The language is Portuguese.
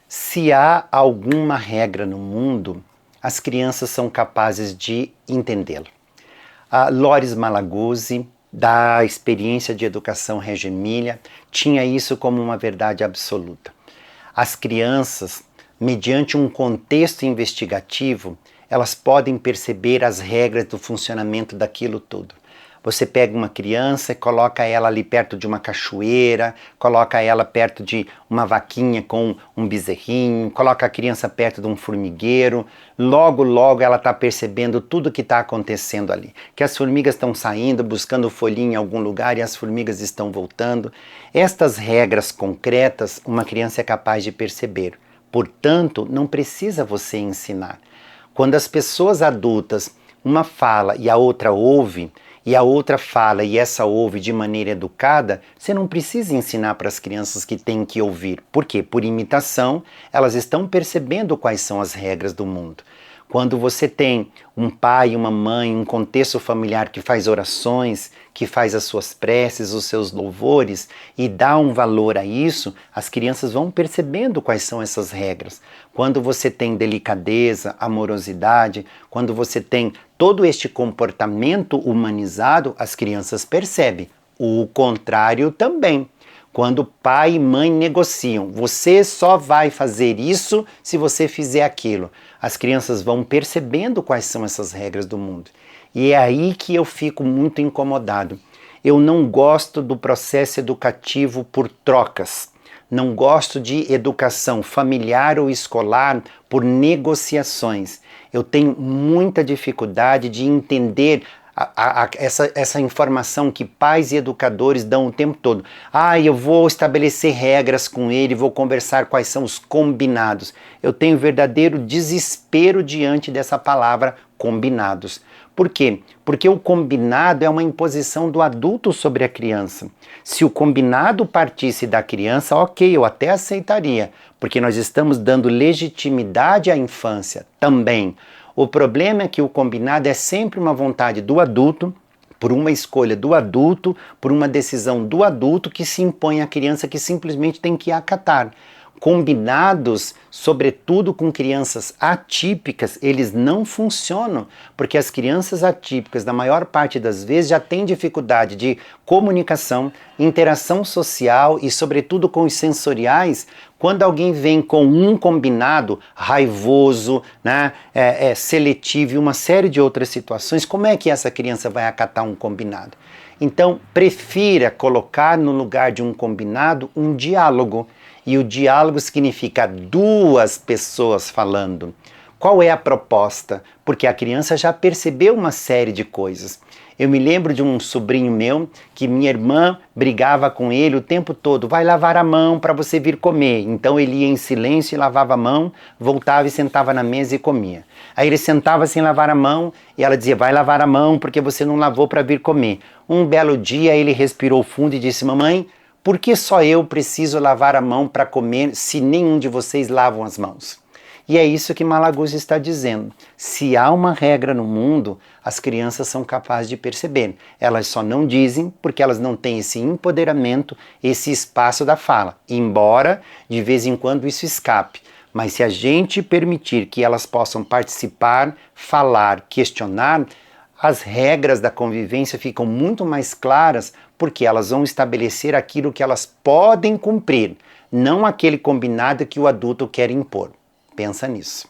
Se há alguma regra no mundo, as crianças são capazes de entendê-la. A Loris Malaguzzi, da experiência de educação Reggio Emilia, tinha isso como uma verdade absoluta. As crianças, mediante um contexto investigativo, elas podem perceber as regras do funcionamento daquilo tudo. Você pega uma criança e coloca ela ali perto de uma cachoeira, coloca ela perto de uma vaquinha com um bezerrinho, coloca a criança perto de um formigueiro, logo ela está percebendo tudo que está acontecendo ali. Que as formigas estão saindo, buscando folhinha em algum lugar e as formigas estão voltando. Estas regras concretas, uma criança é capaz de perceber. Portanto, não precisa você ensinar. Quando as pessoas adultas, uma fala e a outra ouve, e a outra fala e essa ouve de maneira educada, você não precisa ensinar para as crianças que têm que ouvir. Por quê? Por imitação, elas estão percebendo quais são as regras do mundo. Quando você tem um pai, uma mãe, um contexto familiar que faz orações, que faz as suas preces, os seus louvores e dá um valor a isso, as crianças vão percebendo quais são essas regras. Quando você tem delicadeza, amorosidade, quando você tem todo este comportamento humanizado, as crianças percebem. O contrário também. Quando pai e mãe negociam, você só vai fazer isso se você fizer aquilo. As crianças vão percebendo quais são essas regras do mundo. E é aí que eu fico muito incomodado. Eu não gosto do processo educativo por trocas. Não gosto de educação familiar ou escolar por negociações. Eu tenho muita dificuldade de entender essa informação que pais e educadores dão o tempo todo. Eu vou estabelecer regras com ele, vou conversar quais são os combinados. Eu tenho verdadeiro desespero diante dessa palavra combinados. Por quê? Porque o combinado é uma imposição do adulto sobre a criança. Se o combinado partisse da criança, ok, eu até aceitaria, porque nós estamos dando legitimidade à infância também. O problema é que o combinado é sempre uma vontade do adulto, por uma escolha do adulto, por uma decisão do adulto que se impõe à criança que simplesmente tem que acatar. Combinados, sobretudo com crianças atípicas, eles não funcionam, porque as crianças atípicas, na maior parte das vezes, já têm dificuldade de comunicação, interação social e, sobretudo, com os sensoriais. Quando alguém vem com um combinado raivoso, seletivo e uma série de outras situações, como é que essa criança vai acatar um combinado? Então, prefira colocar no lugar de um combinado um diálogo. E o diálogo significa duas pessoas falando. Qual é a proposta? Porque a criança já percebeu uma série de coisas. Eu me lembro de um sobrinho meu que minha irmã brigava com ele o tempo todo. Vai lavar a mão para você vir comer. Então ele ia em silêncio e lavava a mão, voltava e sentava na mesa e comia. Aí ele sentava sem lavar a mão e ela dizia, vai lavar a mão porque você não lavou para vir comer. Um belo dia ele respirou fundo e disse, mamãe, por que só eu preciso lavar a mão para comer se nenhum de vocês lavam as mãos? E é isso que Malaguzzi está dizendo. Se há uma regra no mundo, as crianças são capazes de perceber. Elas só não dizem porque elas não têm esse empoderamento, esse espaço da fala. Embora, de vez em quando, isso escape. Mas se a gente permitir que elas possam participar, falar, questionar, as regras da convivência ficam muito mais claras porque elas vão estabelecer aquilo que elas podem cumprir, não aquele combinado que o adulto quer impor. Pensa nisso.